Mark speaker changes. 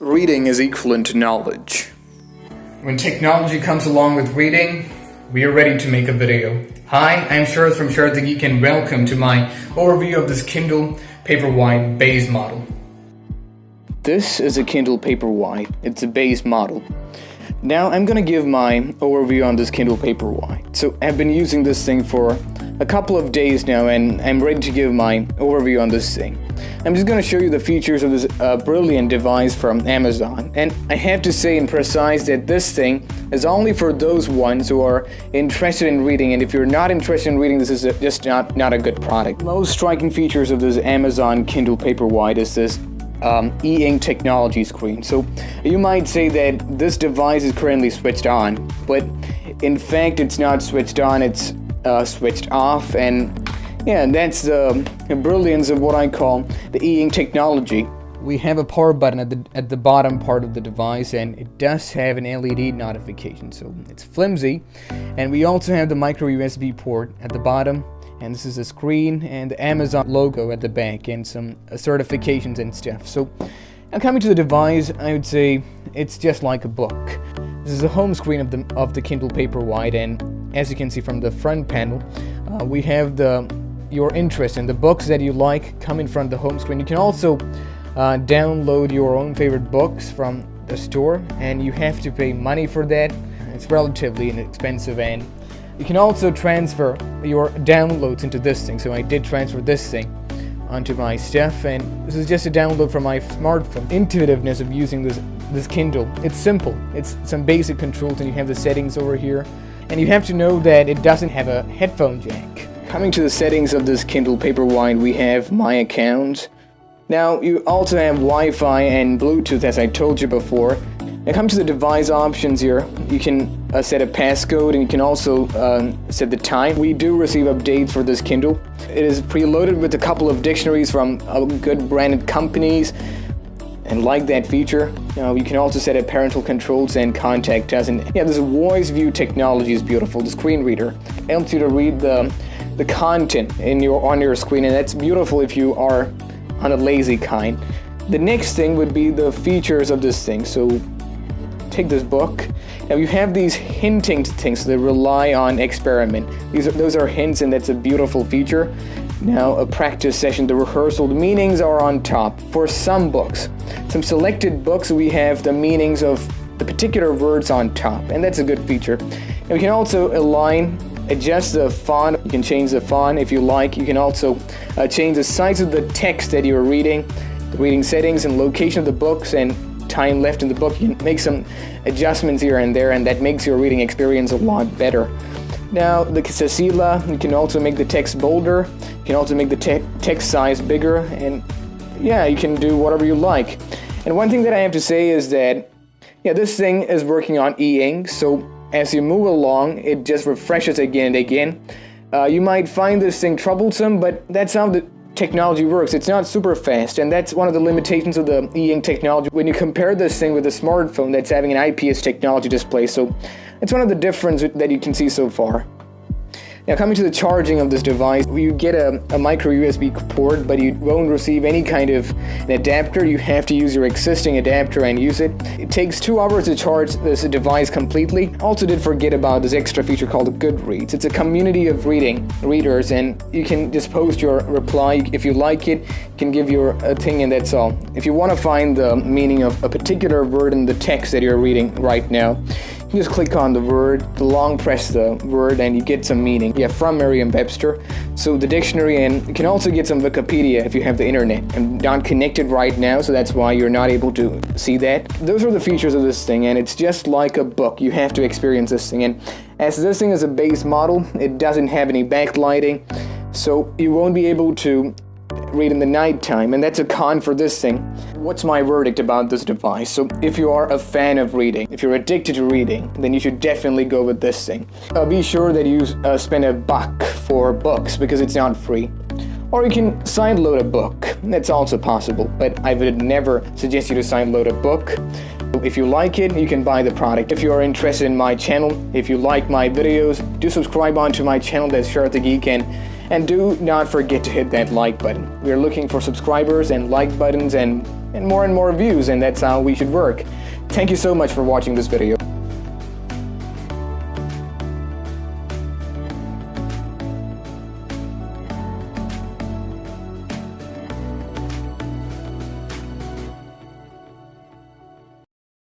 Speaker 1: Reading is equivalent to knowledge. When technology comes along with reading, we are ready to make a video. Hi, I'm Sarath from Sarath the Geek and welcome to my overview of this Kindle Paperwhite base model. This is a Kindle Paperwhite. It's a base model. Now I'm gonna give my overview on this Kindle Paperwhite. So I've been using this thing for a couple of days now and I'm ready to give my overview on this thing. I'm just going to show you the features of this brilliant device from Amazon, and I have to say and precise that this thing is only for those ones who are interested in reading, and if you're not interested in reading, this is just not a good product. Most striking features of this Amazon Kindle Paperwhite is this e-ink technology screen. So you might say that this device is currently switched on, but in fact it's not switched on, it's switched off, and yeah, that's the brilliance of what I call the e-ink technology. We have a power button at the bottom part of the device, and it does have an LED notification, so it's flimsy. And we also have the micro USB port at the bottom, and this is a screen and the Amazon logo at the back and some certifications and stuff. So now coming to the device, I would say it's just like a book. This is the home screen of the Kindle Paperwhite, and as you can see from the front panel, we have your interest in the books that you like come in front of the home screen. You can also download your own favorite books from the store, and you have to pay money for that. It's relatively inexpensive, and you can also transfer your downloads into this thing. So I did transfer this thing onto my stuff, and this is just a download from my smartphone. Intuitiveness of using this Kindle, it's simple. It's some basic controls, and you have the settings over here, and you have to know that it doesn't have a headphone jack. Coming to the settings of this Kindle Paperwhite, we have My Account. Now, you also have Wi-Fi and Bluetooth, as I told you before. Now, come to the device options here. You can set a passcode, and you can also set the time. We do receive updates for this Kindle. It is preloaded with a couple of dictionaries from good branded companies, and like that feature. You can also set up parental controls and contact us. And yeah, this voice view technology is beautiful. The screen reader helps you to read the content on your screen, and that's beautiful if you are on a lazy kind. The next thing would be the features of this thing. So take this book. Now you have these hinting things that rely on experiment. Those are hints, and that's a beautiful feature. Now a practice session, the rehearsal, the meanings are on top. For some books, some selected books, we have the meanings of the particular words on top, and that's a good feature. And we can also adjust the font. You can change the font if you like. You can also change the size of the text that you're reading, the reading settings and location of the books, and time left in the book. You can make some adjustments here and there, and that makes your reading experience a lot better. Now the Sasila, you can also make the text bolder. You can also make the text size bigger, and yeah, you can do whatever you like. And one thing that I have to say is that this thing is working on e-ink, so as you move along, it just refreshes again and again. You might find this thing troublesome, but that's how the technology works. It's not super fast, and that's one of the limitations of the e-ink technology when you compare this thing with a smartphone that's having an IPS technology display. So it's one of the differences that you can see so far. Now coming to the charging of this device, you get a micro USB port, but you won't receive any kind of an adapter. You have to use your existing adapter and use it. It takes 2 hours to charge this device completely. Also did forget about this extra feature called Goodreads. It's a community of readers, and you can just post your reply. If you like it, you can give your thing, and that's all. If you want to find the meaning of a particular word in the text that you're reading right now, you just click on the word, long press the word, and you get some meaning. Yeah, from Merriam-Webster. So the dictionary, and you can also get some Wikipedia if you have the internet. I'm not connected right now, so that's why you're not able to see that. Those are the features of this thing, and it's just like a book. You have to experience this thing. And as this thing is a base model, it doesn't have any backlighting, so you won't be able to read in the nighttime, and that's a con for this thing. What's my verdict about this device? So if you are a fan of reading, if you're addicted to reading, then you should definitely go with this thing. Be sure that you spend $1 for books, because it's not free. Or you can sideload a book. That's also possible, but I would never suggest you to sideload a book. If you like it, you can buy the product. If you are interested in my channel, if you like my videos, do subscribe onto my channel. That's Sarath the Geek, and do not forget to hit that like button. We are looking for subscribers and like buttons, and and more views, and that's how we should work. Thank you so much for watching this video.